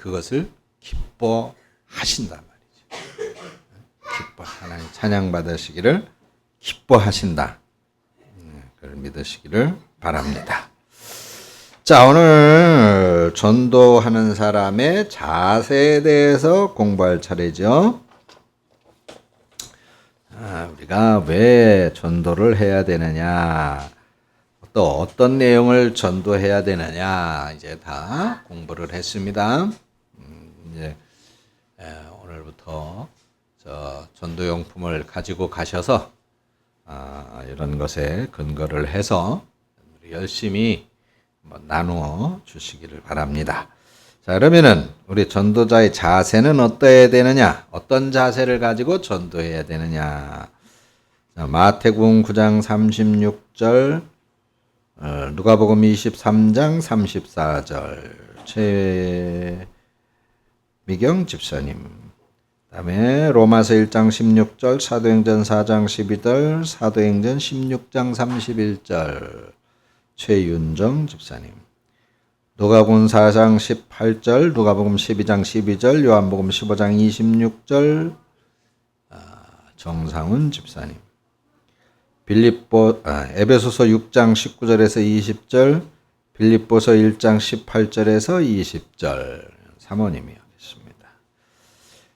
그것을 기뻐하신단 말이죠. 하나님 찬양 받으시기를 기뻐하신다. 그걸 믿으시기를 바랍니다. 자, 오늘 전도하는 사람의 자세에 대해서 공부할 차례죠. 우리가 왜 전도를 해야 되느냐, 또 어떤 내용을 전도해야 되느냐, 이제 다 공부를 했습니다. 이제 오늘부터 전도용품을 가지고 가셔서 이런 것에 근거를 해서 열심히 나누어 주시기를 바랍니다. 자, 그러면은 우리 전도자의 자세는 어떠해야 되느냐? 어떤 자세를 가지고 전도해야 되느냐? 자, 마태복음 9장 36절, 누가복음 23장 34절, 최미경 집사님. 그다음에 로마서 1장 16절, 사도행전 4장 12절, 사도행전 16장 31절, 최윤정 집사님. 누가복음 4장 18절, 누가복음 12장 12절, 요한복음 15장 26절, 정상훈 집사님. 에베소서 6장 19절에서 20절, 빌립보서 1장 18절에서 20절, 사모님이 하겠습니다.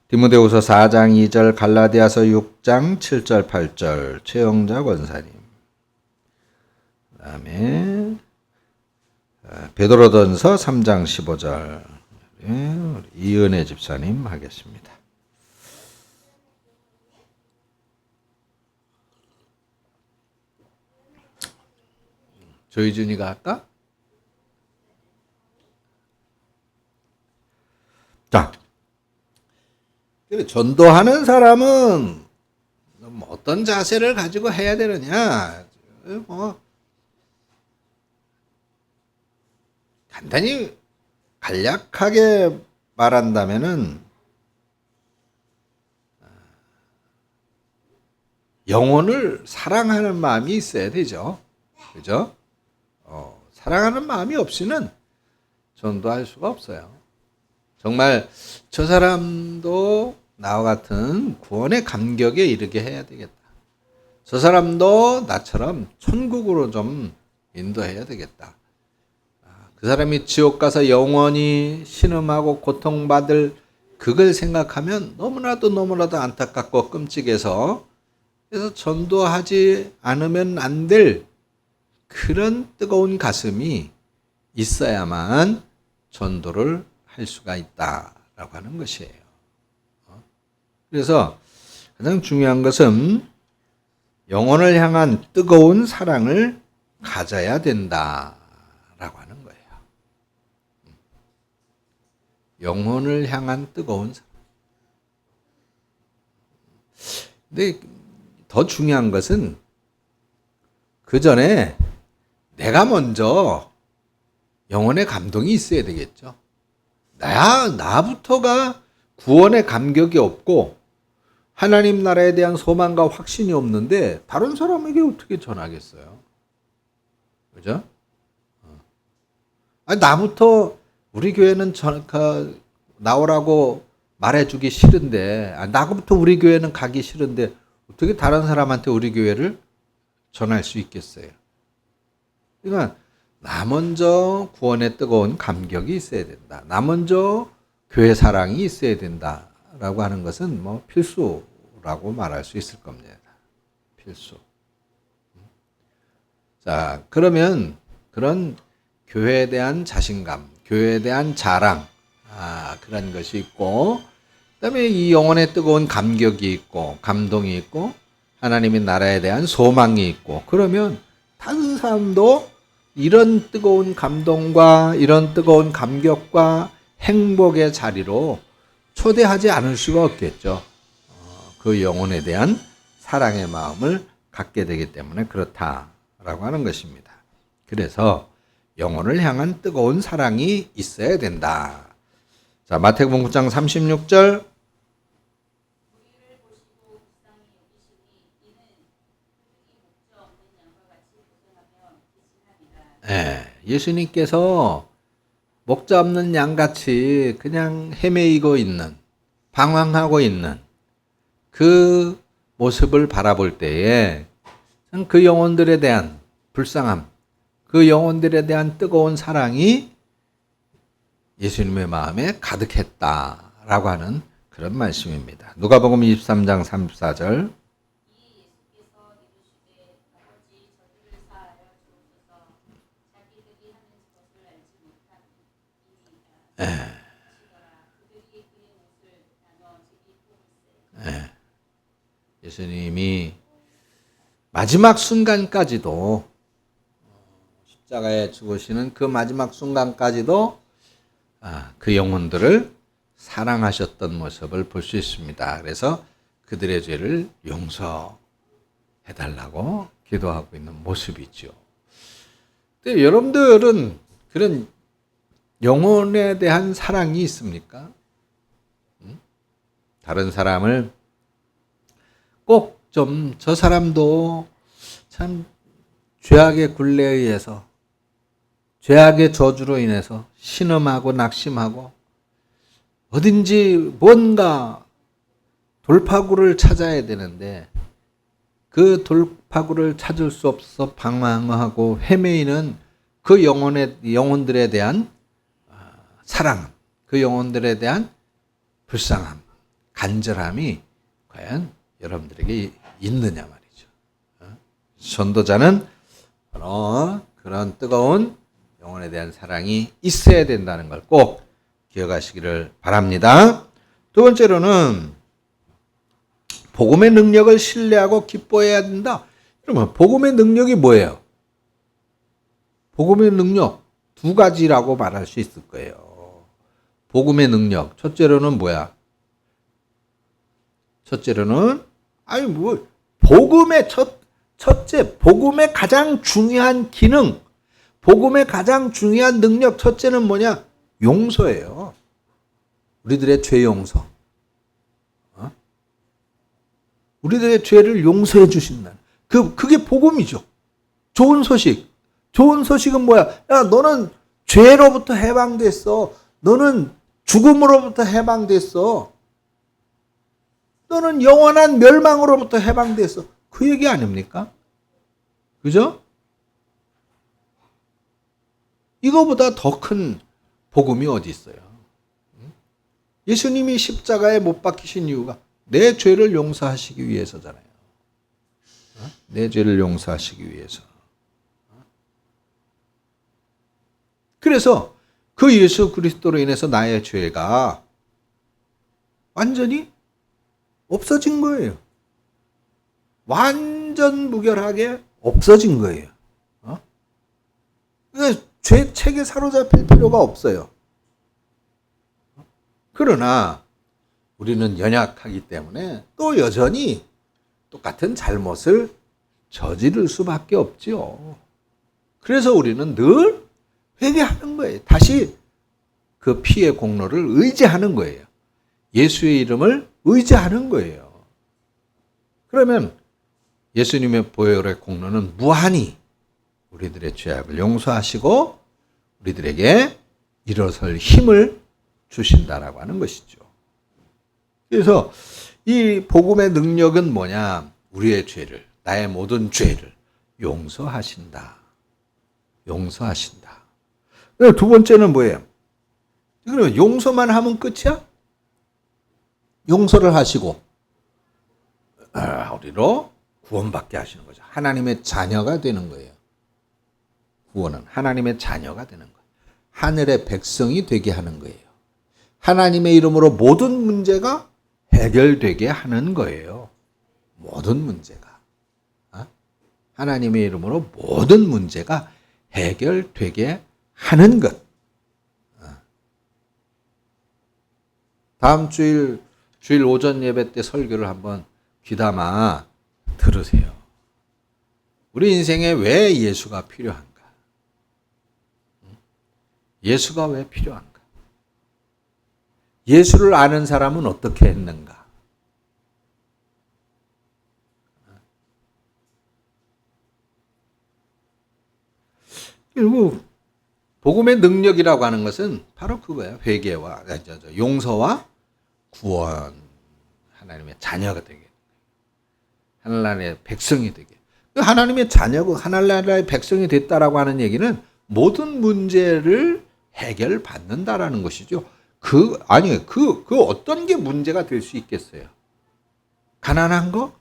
디모데후서 4장 2절, 갈라디아서 6장 7절 8절, 최영자 권사님. 그 다음에 베드로전서 3장 15절, 이은혜 집사님 하겠습니다. 조희준이가 할까? 자, 전도하는 사람은 어떤 자세를 가지고 해야 되느냐? 간단히 간략하게 말한다면은 영혼을 사랑하는 마음이 있어야 되죠. 그죠? 사랑하는 마음이 없이는 전도할 수가 없어요. 정말 저 사람도 나와 같은 구원의 감격에 이르게 해야 되겠다. 저 사람도 나처럼 천국으로 좀 인도해야 되겠다. 그 사람이 지옥 가서 영원히 신음하고 고통받을 그걸 생각하면 너무나도 안타깝고 끔찍해서, 그래서 전도하지 않으면 안 될 그런 뜨거운 가슴이 있어야만 전도를 할 수가 있다라고 하는 것이에요. 그래서 가장 중요한 것은 영혼을 향한 뜨거운 사랑을 가져야 된다라고 하는 거예요. 영혼을 향한 뜨거운 사랑. 근데 더 중요한 것은 그 전에 내가 먼저 영혼의 감동이 있어야 되겠죠. 나부터가 구원의 감격이 없고 하나님 나라에 대한 소망과 확신이 없는데 다른 사람에게 어떻게 전하겠어요? 그죠? 나부터 우리 교회는 나오라고 말해주기 싫은데, 나부터 우리 교회는 가기 싫은데 어떻게 다른 사람한테 우리 교회를 전할 수 있겠어요? 그러니까 나 먼저 구원의 뜨거운 감격이 있어야 된다. 나 먼저 교회 사랑이 있어야 된다라고 하는 것은 필수라고 말할 수 있을 겁니다. 필수. 자, 그러면 그런 교회에 대한 자신감, 교회에 대한 자랑, 그런 것이 있고, 그다음에 이 영혼의 뜨거운 감격이 있고, 감동이 있고, 하나님의 나라에 대한 소망이 있고, 그러면 다른 사람도 이런 뜨거운 감동과 이런 뜨거운 감격과 행복의 자리로 초대하지 않을 수가 없겠죠. 그 영혼에 대한 사랑의 마음을 갖게 되기 때문에 그렇다라고 하는 것입니다. 그래서 영혼을 향한 뜨거운 사랑이 있어야 된다. 자, 마태복음 9장 36절. 예수님께서 목자 없는 양같이 그냥 헤매이고 있는, 방황하고 있는 그 모습을 바라볼 때에 그 영혼들에 대한 불쌍함, 그 영혼들에 대한 뜨거운 사랑이 예수님의 마음에 가득했다라고 하는 그런 말씀입니다. 누가복음 23장 34절. 예수님이 마지막 순간까지도 십자가에 죽으시는 그 마지막 순간까지도 그 영혼들을 사랑하셨던 모습을 볼 수 있습니다. 그래서 그들의 죄를 용서해달라고 기도하고 있는 모습이죠. 근데 여러분들은 그런 영혼에 대한 사랑이 있습니까? 다른 사람을 꼭 좀 저 사람도 참 죄악의 굴레에 의해서 죄악의 저주로 인해서 신음하고 낙심하고 어딘지 뭔가 돌파구를 찾아야 되는데 그 돌파구를 찾을 수 없어 방황하고 헤매이는 그 영혼들에 대한 사랑, 그 영혼들에 대한 불쌍함, 간절함이 과연 여러분들에게 있느냐 말이죠. 전도자는 바로 그런 뜨거운 영혼에 대한 사랑이 있어야 된다는 걸 꼭 기억하시기를 바랍니다. 두 번째로는 복음의 능력을 신뢰하고 기뻐해야 된다. 그러면 복음의 능력이 뭐예요? 복음의 능력 두 가지라고 말할 수 있을 거예요. 복음의 능력 첫째로는 뭐야? 첫째로는 복음의 첫째 복음의 가장 중요한 기능, 복음의 가장 중요한 능력 첫째는 뭐냐? 용서예요. 우리들의 죄 용서. 우리들의 죄를 용서해 주신다는 그게 복음이죠. 좋은 소식. 좋은 소식은 뭐야? 야, 너는 죄로부터 해방됐어. 너는 죽음으로부터 해방됐어. 너는 영원한 멸망으로부터 해방됐어. 그 얘기 아닙니까? 그죠? 이거보다 더 큰 복음이 어디 있어요? 예수님이 십자가에 못 박히신 이유가 내 죄를 용서하시기 위해서잖아요. 내 죄를 용서하시기 위해서. 그래서 그 예수 그리스도로 인해서 나의 죄가 완전히 없어진 거예요. 완전 무결하게 없어진 거예요. 그러니까 죄 책에 사로잡힐 필요가 없어요. 그러나 우리는 연약하기 때문에 또 여전히 똑같은 잘못을 저지를 수밖에 없지요. 그래서 우리는 늘 회개하는 거예요. 다시 그 피의 공로를 의지하는 거예요. 예수의 이름을 의지하는 거예요. 그러면 예수님의 보혈의 공로는 무한히 우리들의 죄악을 용서하시고 우리들에게 일어설 힘을 주신다라고 하는 것이죠. 그래서 이 복음의 능력은 뭐냐? 우리의 죄를, 나의 모든 죄를 용서하신다. 용서하신다. 두 번째는 뭐예요? 그러면 용서만 하면 끝이야? 용서를 하시고 우리로 구원받게 하시는 거죠. 하나님의 자녀가 되는 거예요. 구원은 하나님의 자녀가 되는 거예요. 하늘의 백성이 되게 하는 거예요. 하나님의 이름으로 모든 문제가 해결되게 하는 거예요. 모든 문제가. 하나님의 이름으로 모든 문제가 해결되게 하는 것. 다음 주일 오전 예배 때 설교를 한번 귀담아 들으세요. 우리 인생에 왜 예수가 필요한가? 예수가 왜 필요한가? 예수를 아는 사람은 어떻게 했는가? 그리고 복음의 능력이라고 하는 것은 바로 그거예요. 회개와 용서와 구원, 하나님의 자녀가 되게, 하나님의 백성이 되게. 하나님의 자녀고 하나님의 백성이 됐다라고 하는 얘기는 모든 문제를 해결받는다라는 것이죠. 그 어떤 게 문제가 될 수 있겠어요? 가난한 거?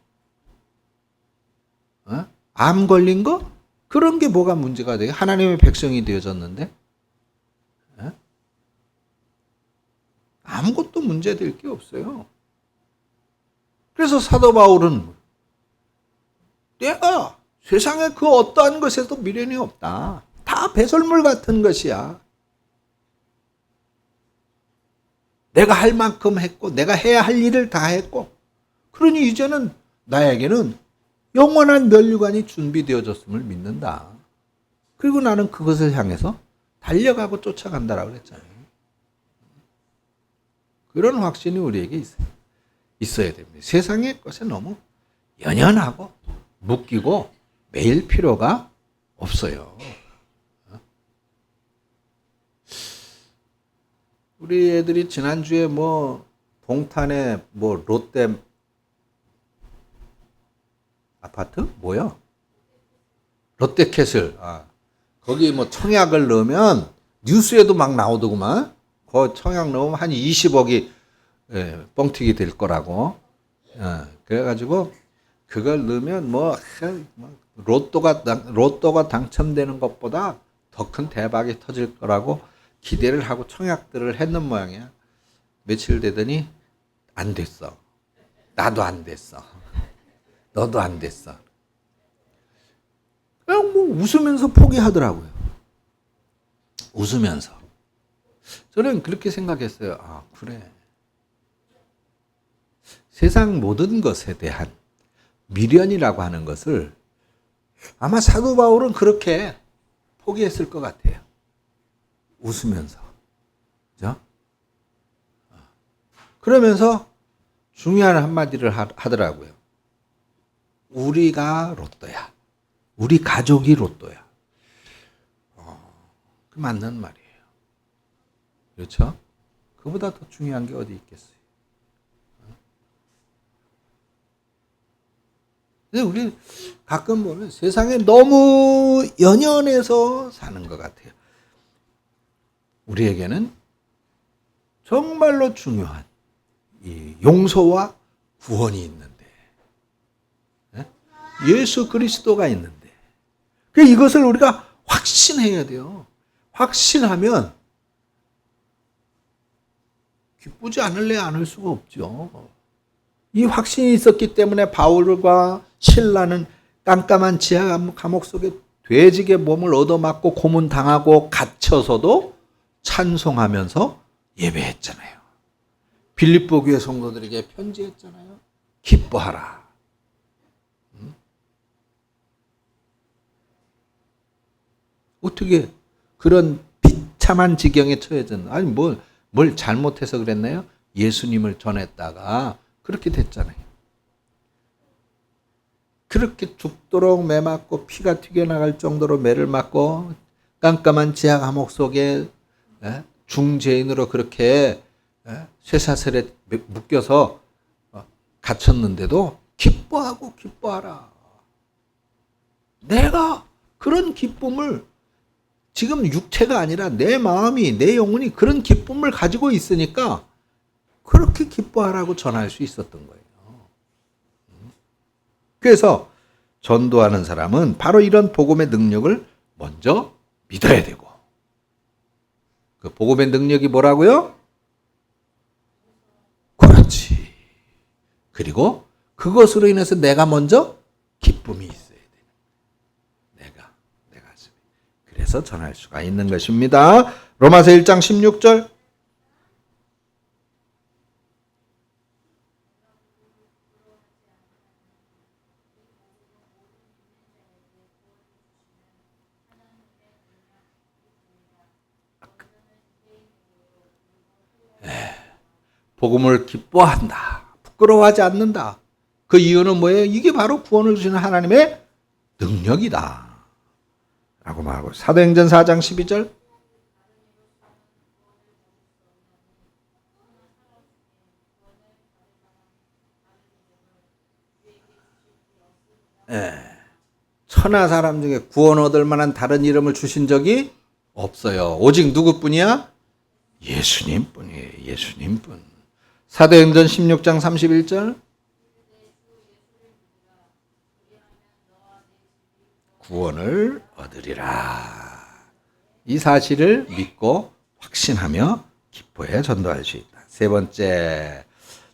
암 걸린 거? 그런 게 뭐가 문제가 돼요? 하나님의 백성이 되어졌는데? 아무것도 문제될 게 없어요. 그래서 사도 바울은 내가 세상에 그 어떠한 것에도 미련이 없다. 다 배설물 같은 것이야. 내가 할 만큼 했고 내가 해야 할 일을 다 했고 그러니 이제는 나에게는 영원한 면류관이 준비되어졌음을 믿는다. 그리고 나는 그것을 향해서 달려가고 쫓아간다라고 그랬잖아요. 그런 확신이 우리에게 있어야 됩니다. 세상의 것에 너무 연연하고 묶이고 매일 필요가 없어요. 우리 애들이 지난주에 동탄에 롯데 아파트? 뭐야? 롯데캐슬. 거기 청약을 넣으면 뉴스에도 막 나오더구만. 그 청약 넣으면 한 20억이 뻥튀기 될 거라고. 그래가지고 그걸 넣으면 로또가 당첨되는 것보다 더 큰 대박이 터질 거라고 기대를 하고 청약들을 했는 모양이야. 며칠 되더니 안 됐어. 나도 안 됐어. 너도 안 됐어. 그냥 웃으면서 포기하더라고요. 웃으면서. 저는 그렇게 생각했어요. 그래. 세상 모든 것에 대한 미련이라고 하는 것을 아마 사도 바울은 그렇게 포기했을 것 같아요. 웃으면서. 그죠? 그러면서 중요한 한마디를 하더라고요. 우리가 로또야. 우리 가족이 로또야. 그 맞는 말이에요. 그렇죠? 그보다 더 중요한 게 어디 있겠어요? 근데 우리 가끔 보면 세상에 너무 연연해서 사는 것 같아요. 우리에게는 정말로 중요한 이 용서와 구원이 있는데, 예수 그리스도가 있는데, 이것을 우리가 확신해야 돼요. 확신하면 기쁘지 않을 수가 없죠. 이 확신이 있었기 때문에 바울과 실라는 깜깜한 지하 감옥 속에 돼지의 몸을 얻어맞고 고문당하고 갇혀서도 찬송하면서 예배했잖아요. 빌립보 교회 성도들에게 편지했잖아요. 기뻐하라. 어떻게 그런 비참한 지경에 처해졌나? 아니 뭘 잘못해서 그랬나요? 예수님을 전했다가 그렇게 됐잖아요. 그렇게 죽도록 매 맞고 피가 튀겨나갈 정도로 매를 맞고 깜깜한 지하 감옥 속에 중죄인으로 그렇게 쇠사슬에 묶여서 갇혔는데도 기뻐하라. 내가 그런 기쁨을 지금 육체가 아니라 내 마음이, 내 영혼이 그런 기쁨을 가지고 있으니까 그렇게 기뻐하라고 전할 수 있었던 거예요. 그래서 전도하는 사람은 바로 이런 복음의 능력을 먼저 믿어야 되고, 그 복음의 능력이 뭐라고요? 그렇지. 그리고 그것으로 인해서 내가 먼저 기쁨이 있어야 돼. 내 가슴에. 그래서 전할 수가 있는 것입니다. 로마서 1장 16절. 복음을 기뻐한다. 부끄러워하지 않는다. 그 이유는 뭐예요? 이게 바로 구원을 주시는 하나님의 능력이다. 라고 말하고 사도행전 4장 12절. 천하 사람 중에 구원 얻을 만한 다른 이름을 주신 적이 없어요. 오직 누구뿐이야? 예수님뿐이에요. 예수님뿐. 사도행전 16장 31절. 구원을 얻으리라. 이 사실을 믿고 확신하며 기뻐해 전도할 수 있다. 세 번째,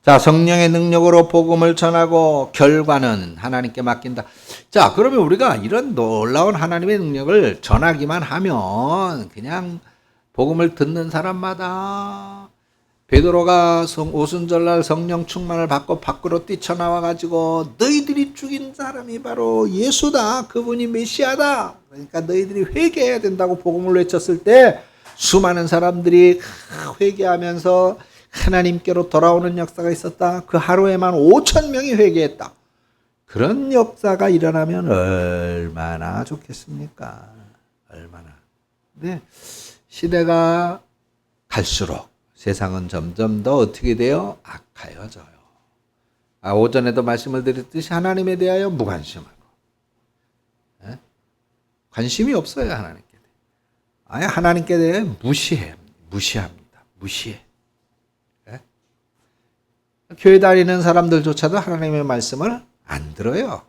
자, 성령의 능력으로 복음을 전하고 결과는 하나님께 맡긴다. 자, 그러면 우리가 이런 놀라운 하나님의 능력을 전하기만 하면 그냥 복음을 듣는 사람마다 베드로가 오순절날 성령 충만을 받고 밖으로 뛰쳐나와 가지고 너희들이 죽인 사람이 바로 예수다. 그분이 메시아다. 그러니까 너희들이 회개해야 된다고 복음을 외쳤을 때 수많은 사람들이 회개하면서 하나님께로 돌아오는 역사가 있었다. 그 하루에만 5,000명이 회개했다. 그런 역사가 일어나면 얼마나 좋겠습니까? 얼마나. 근데 시대가 갈수록 세상은 점점 더 어떻게 돼요? 악하여져요. 오전에도 말씀을 드렸듯이 하나님에 대하여 무관심하고, 관심이 없어요. 하나님께 대해. 아예 하나님께 대해 무시합니다. 무시해. 교회 다니는 사람들조차도 하나님의 말씀을 안 들어요.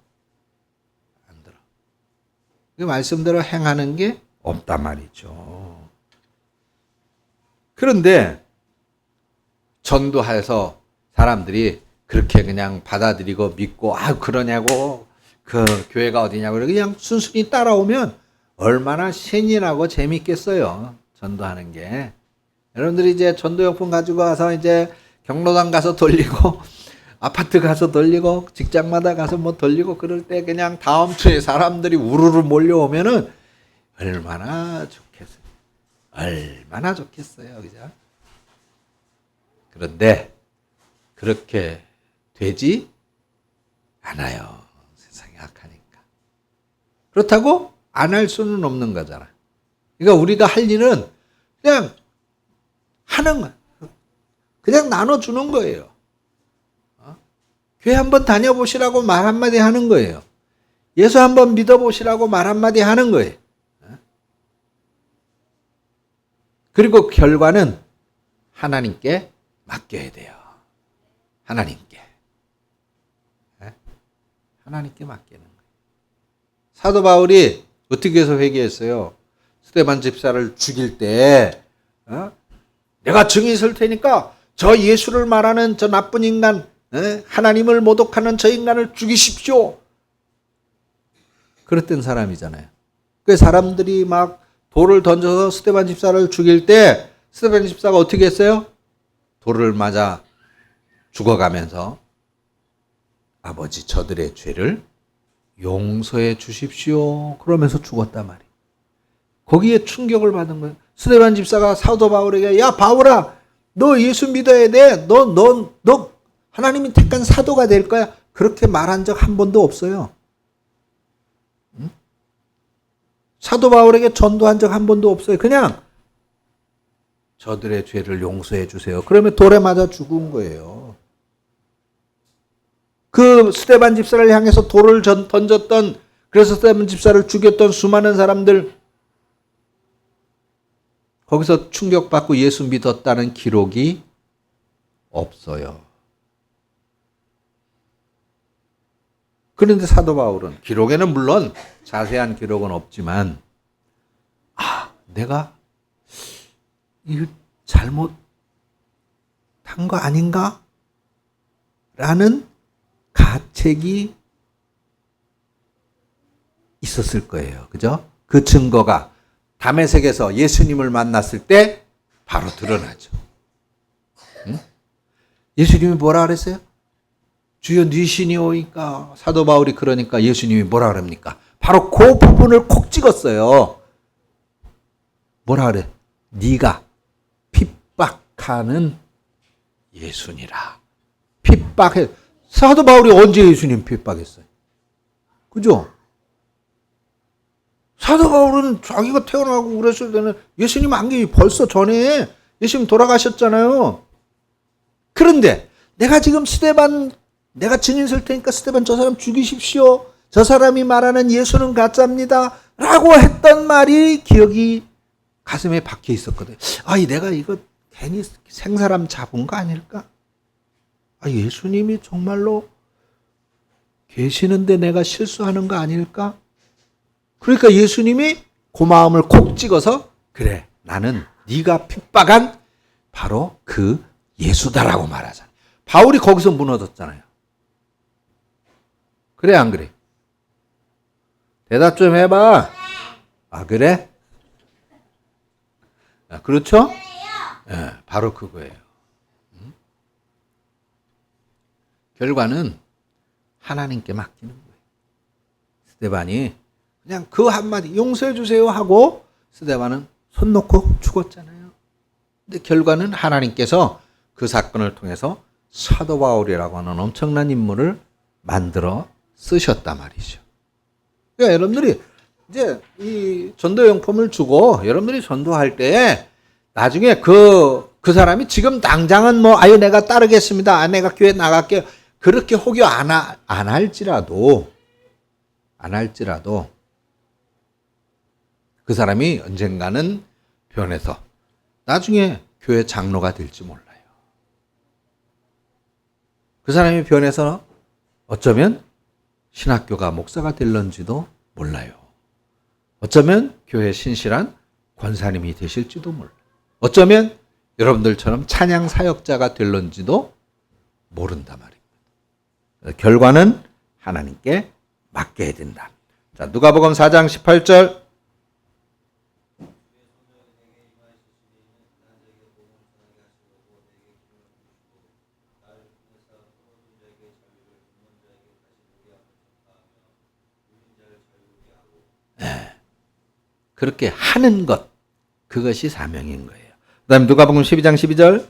안 들어. 그 말씀대로 행하는 게 없단 말이죠. 그런데 전도해서 사람들이 그렇게 그냥 받아들이고 믿고 그러냐고 그 교회가 어디냐고 그냥 순순히 따라오면 얼마나 신이나고 재밌겠어요. 전도하는 게. 여러분들이 이제 전도용품 가지고 가서 이제 경로당 가서 돌리고 아파트 가서 돌리고 직장마다 가서 뭐 돌리고 그럴 때 그냥 다음 주에 사람들이 우르르 몰려오면은 얼마나 좋겠어요. 얼마나 좋겠어요. 그죠? 그런데 그렇게 되지 않아요. 세상이 악하니까. 그렇다고 안 할 수는 없는 거잖아. 그러니까 우리가 할 일은 그냥 하는 거야. 그냥 나눠주는 거예요. 교회 한번 다녀보시라고 말 한마디 하는 거예요. 예수 한번 믿어보시라고 말 한마디 하는 거예요. 그리고 결과는 하나님께 맡겨야 돼요. 하나님께. 하나님께 맡기는 거예요. 사도 바울이 어떻게 해서 회개했어요? 스데반 집사를 죽일 때 내가 증인 설 테니까 저 예수를 말하는 저 나쁜 인간, 하나님을 모독하는 저 인간을 죽이십시오. 그랬던 사람이잖아요. 그 사람들이 막 돌을 던져서 스데반 집사를 죽일 때 스데반 집사가 어떻게 했어요? 돌을 맞아 죽어가면서 아버지 저들의 죄를 용서해 주십시오. 그러면서 죽었단 말이에요. 거기에 충격을 받은 거예요. 스데반 집사가 사도 바울에게 야 바울아 너 예수 믿어야 돼. 너 하나님이 택한 사도가 될 거야. 그렇게 말한 적 한 번도 없어요. 응? 사도 바울에게 전도한 적 한 번도 없어요. 그냥 저들의 죄를 용서해 주세요. 그러면 돌에 맞아 죽은 거예요. 그 스데반 집사를 향해서 돌을 던졌던 그래서 스데반 집사를 죽였던 수많은 사람들 거기서 충격받고 예수 믿었다는 기록이 없어요. 그런데 사도 바울은 기록에는 물론 자세한 기록은 없지만 내가 이거 잘못한 거 아닌가? 라는 가책이 있었을 거예요. 그죠? 그 증거가 다메섹에서 예수님을 만났을 때 바로 드러나죠. 응? 예수님이 뭐라 그랬어요? 주여 네 신이오니까 사도 바울이 그러니까 예수님이 뭐라 그럽니까? 바로 그 부분을 콕 찍었어요. 뭐라 그래? 네가 핍박하는 예수니라. 핍박해. 사도 바울이 언제 예수님 핍박했어요? 그죠? 사도 바울은 자기가 태어나고 그랬을 때는 예수님 안기 벌써 전에 예수님 돌아가셨잖아요. 그런데 내가 지금 스데반 내가 증인 설 테니까 스데반 저 사람 죽이십시오. 저 사람이 말하는 예수는 가짜입니다. 라고 했던 말이 기억이 가슴에 박혀 있었거든. 내가 이거 괜히 생사람 잡은 거 아닐까? 예수님이 정말로 계시는데 내가 실수하는 거 아닐까? 그러니까 예수님이 그 마음을 콕 찍어서 그래, 나는 네가 핍박한 바로 그 예수다라고 말하잖아. 바울이 거기서 무너졌잖아요. 그래, 안 그래? 대답 좀 해봐. 그래? 그렇죠? 네, 바로 그거예요. 결과는 하나님께 맡기는 거예요. 스데반이 그냥 그 한마디 용서해 주세요 하고 스데반은 손 놓고 죽었잖아요. 근데 결과는 하나님께서 그 사건을 통해서 사도 바울이라고 하는 엄청난 인물을 만들어 쓰셨단 말이죠. 그러니까 여러분들이 이제 이 전도용품을 주고 여러분들이 전도할 때 나중에 그 사람이 지금 당장은 내가 따르겠습니다. 내가 교회 나갈게요. 그렇게 혹여 안 할지라도 그 사람이 언젠가는 변해서 나중에 교회 장로가 될지 몰라요. 그 사람이 변해서 어쩌면 신학교가 목사가 될런지도 몰라요. 어쩌면 교회 신실한 권사님이 되실지도 몰라요. 어쩌면 여러분들처럼 찬양 사역자가 될런지도 모른단 말입니다. 결과는 하나님께 맡겨야 된다. 자, 누가복음 4장 18절. 그렇게 하는 것, 그것이 사명인 거예요. 그 다음 누가복음 12장 12절.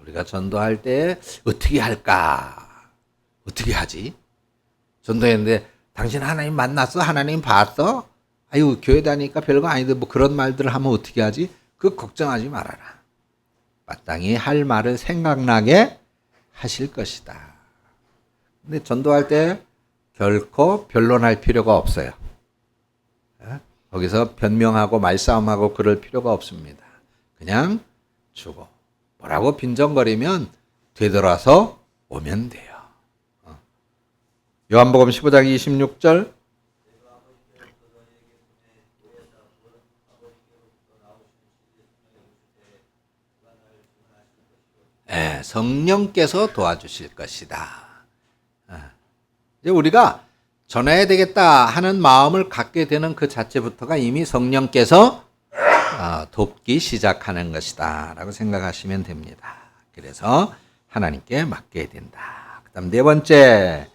우리가 전도할 때 어떻게 할까? 어떻게 하지? 전도했는데 당신 하나님 만났어? 하나님 봤어? 교회 다니니까 별거 아닌데 그런 말들을 하면 어떻게 하지? 그거 걱정하지 말아라. 마땅히 할 말을 생각나게 하실 것이다. 근데 전도할 때 결코 변론할 필요가 없어요. 거기서 변명하고 말싸움하고 그럴 필요가 없습니다. 그냥 주고 뭐라고 빈정거리면 되돌아서 오면 돼요. 요한복음 15장 26절. 성령께서 도와주실 것이다. 이제 우리가 전해야 되겠다 하는 마음을 갖게 되는 그 자체부터가 이미 성령께서 돕기 시작하는 것이다 라고 생각하시면 됩니다. 그래서 하나님께 맡겨야 된다. 그 다음 네 번째,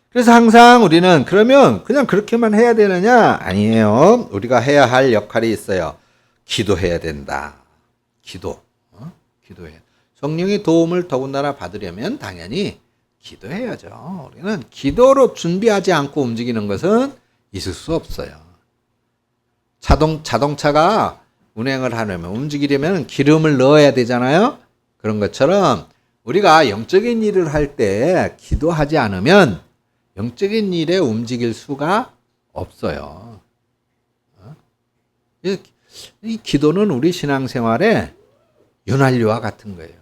그래서 항상 우리는 그러면 그냥 그렇게만 해야 되느냐? 아니에요. 우리가 해야 할 역할이 있어요. 기도해야 된다. 기도해. 성령의 도움을 더군다나 받으려면 당연히 기도해야죠. 우리는 기도로 준비하지 않고 움직이는 것은 있을 수 없어요. 자동차가 운행을 하려면, 움직이려면 기름을 넣어야 되잖아요. 그런 것처럼 우리가 영적인 일을 할 때 기도하지 않으면 영적인 일에 움직일 수가 없어요. 이 기도는 우리 신앙생활의 윤활유와 같은 거예요.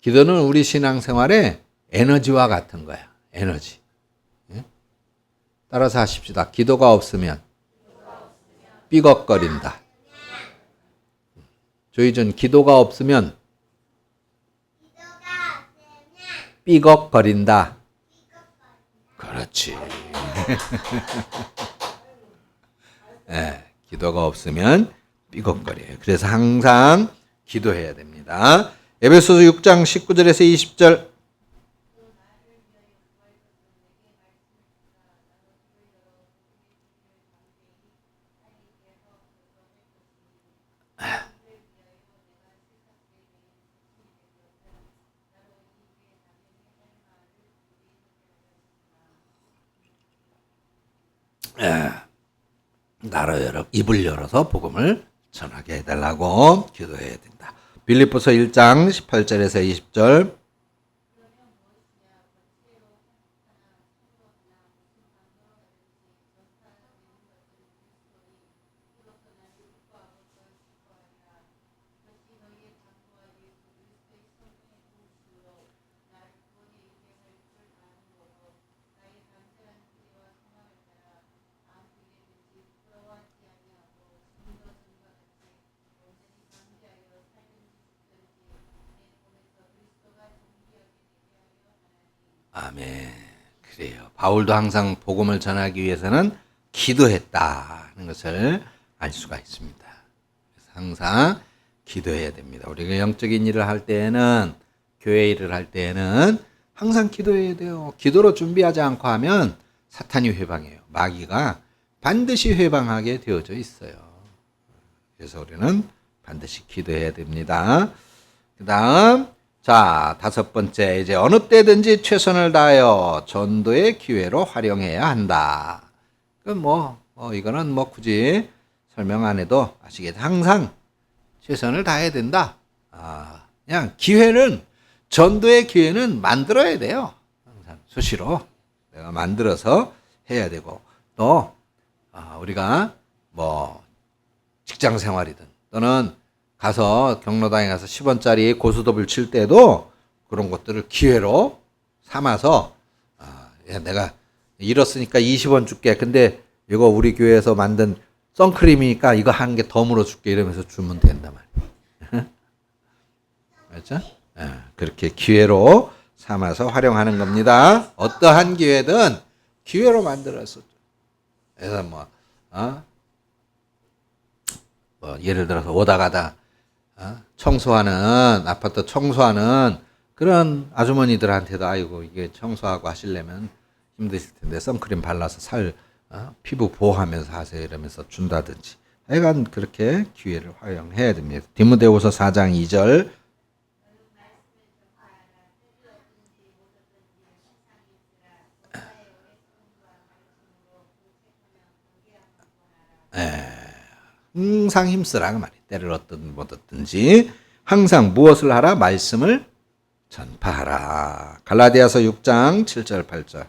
기도는 우리 신앙생활의 에너지와 같은 거야. 에너지. 따라서 하십시다. 기도가 없으면 삐걱거린다. 조희준, 기도가 없으면 삐걱거린다. 그렇지. 기도가 없으면 삐걱거려요. 그래서 항상 기도해야 됩니다. 에베소서 6장 19절에서 20절. 입을 열어서 복음을 전하게 해달라고 기도해야 된다. 빌립보서 1장 18절에서 20절. 그래요. 바울도 항상 복음을 전하기 위해서는 기도했다는 것을 알 수가 있습니다. 그래서 항상 기도해야 됩니다. 우리가 영적인 일을 할 때에는, 교회 일을 할 때에는 항상 기도해야 돼요. 기도로 준비하지 않고 하면 사탄이 회방해요. 마귀가 반드시 회방하게 되어져 있어요. 그래서 우리는 반드시 기도해야 됩니다. 그 다음, 자, 5번째, 이제 어느 때든지 최선을 다하여 전도의 기회로 활용해야 한다. 이거는 뭐 굳이 설명 안 해도 아시겠죠? 항상 최선을 다해야 된다. 그냥 전도의 기회는 만들어야 돼요. 항상 수시로 내가 만들어서 해야 되고, 또 우리가 뭐 직장 생활이든 또는 가서 경로당에 가서 10원짜리 고스톱을 칠 때도 그런 것들을 기회로 삼아서 야, 내가 잃었으니까 20원 줄게. 근데 이거 우리 교회에서 만든 선크림이니까 이거 한 개 더 물어줄게. 이러면서 주면 된단 말이에요. 그렇죠? 그렇게 기회로 삼아서 활용하는 겁니다. 어떠한 기회든 기회로 만들어서. 그래서 예를 들어서 오다 가다 청소하는, 아파트 청소하는 그런 아주머니들한테도 아이고 이게 청소하고 하시려면 힘드실 텐데 선크림 발라서 피부 보호하면서 하세요 이러면서 준다든지, 하여간 그렇게 기회를 활용해야 됩니다. 디모데후서 4장 2절. 항상 힘쓰라 그 말이에요. 때를 얻든 못 얻든지 항상 무엇을 하라? 말씀을 전파하라. 갈라디아서 6장 7절 8절.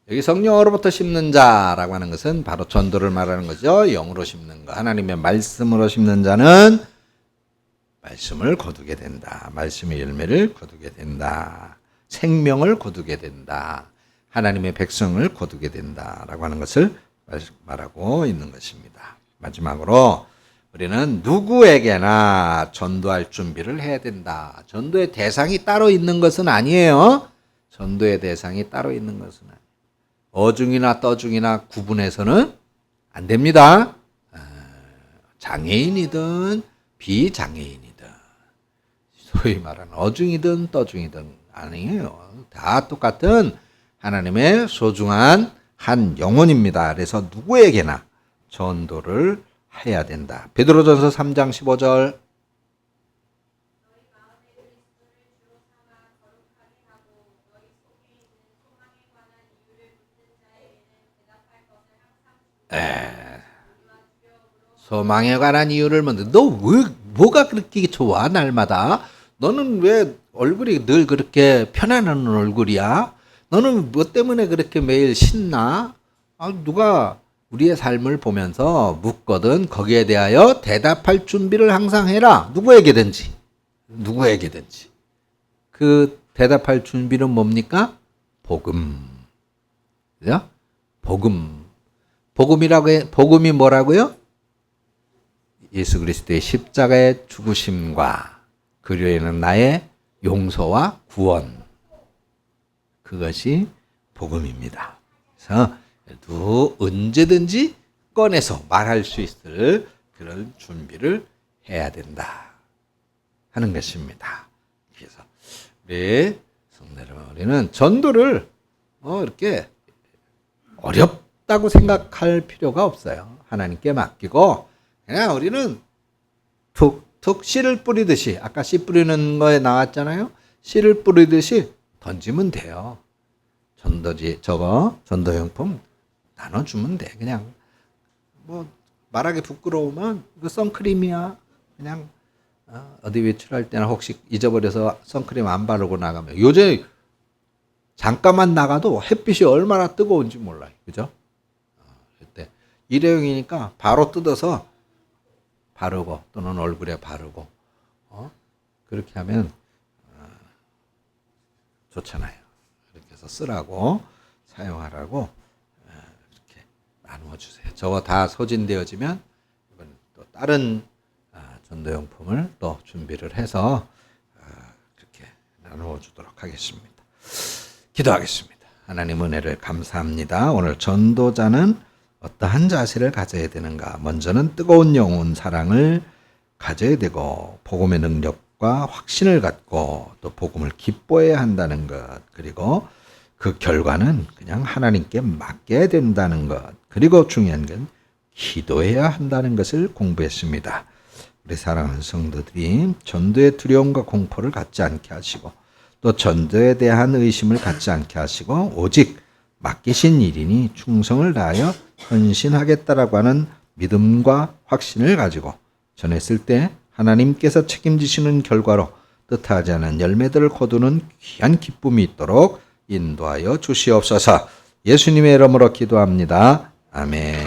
여기 성령으로부터 심는 자라고 하는 것은 바로 전도를 말하는 거죠. 영으로 심는 거. 하나님의 말씀으로 심는 자는 말씀을 거두게 된다. 말씀의 열매를 거두게 된다. 생명을 거두게 된다. 하나님의 백성을 거두게 된다라고 하는 것을 말하고 있는 것입니다. 마지막으로 우리는 누구에게나 전도할 준비를 해야 된다. 전도의 대상이 따로 있는 것은 아니에요. 전도의 대상이 따로 있는 것은 아니에요. 어중이나 떠중이나 구분해서는 안 됩니다. 장애인이든 비장애인이든 소위 말하는 어중이든 떠중이든 아니에요. 다 똑같은 하나님의 소중한 한 영혼입니다. 그래서 누구에게나 전도를 해야 된다. 베드로전서 3장 15절. 소망에 관한 이유를 묻는. 너 왜 뭐가 그렇게 좋아 날마다? 너는 왜 얼굴이 늘 그렇게 편안한 얼굴이야? 너는 뭐 때문에 그렇게 매일 신나? 누가 우리의 삶을 보면서 묻거든 거기에 대하여 대답할 준비를 항상 해라. 누구에게든지. 그 대답할 준비는 뭡니까? 복음. 그죠? 복음이 뭐라고요? 예수 그리스도의 십자가의 죽으심과 그리에는 나의 용서와 구원. 그것이 복음입니다. 그래서 언제든지 꺼내서 말할 수 있을 그런 준비를 해야 된다 하는 것입니다. 그래서 우리 성도 여러분, 우리는 전도를 이렇게 어렵다고 생각할 필요가 없어요. 하나님께 맡기고 그냥 우리는 툭툭 씨를 뿌리듯이, 아까 씨 뿌리는 거에 나왔잖아요. 씨를 뿌리듯이 던지면 돼요. 전도용품 나눠주면 돼. 그냥 말하기 부끄러우면 이거 선크림이야. 그냥 어디 외출할 때나 혹시 잊어버려서 선크림 안 바르고 나가면, 요새 잠깐만 나가도 햇빛이 얼마나 뜨거운지 몰라요. 그죠? 그때 일회용이니까 바로 뜯어서 바르고 또는 얼굴에 바르고 그렇게 하면 좋잖아요. 이렇게 해서 쓰라고 사용하라고 이렇게 나누어 주세요. 저거 다 소진되어지면 이번 또 다른 전도용품을 또 준비를 해서 그렇게 나누어 주도록 하겠습니다. 기도하겠습니다. 하나님 은혜를 감사합니다. 오늘 전도자는 어떠한 자세를 가져야 되는가? 먼저는 뜨거운 영혼 사랑을 가져야 되고 복음의 능력과 확신을 갖고 또 복음을 기뻐해야 한다는 것, 그리고 그 결과는 그냥 하나님께 맡겨야 된다는 것, 그리고 중요한 건 기도해야 한다는 것을 공부했습니다. 우리 사랑하는 성도들이 전도의 두려움과 공포를 갖지 않게 하시고 또 전도에 대한 의심을 갖지 않게 하시고 오직 맡기신 일이니 충성을 다하여 헌신하겠다라고 하는 믿음과 확신을 가지고 전했을 때 하나님께서 책임지시는 결과로 뜻하지 않은 열매들을 거두는 귀한 기쁨이 있도록 인도하여 주시옵소서. 예수님의 이름으로 기도합니다. 아멘.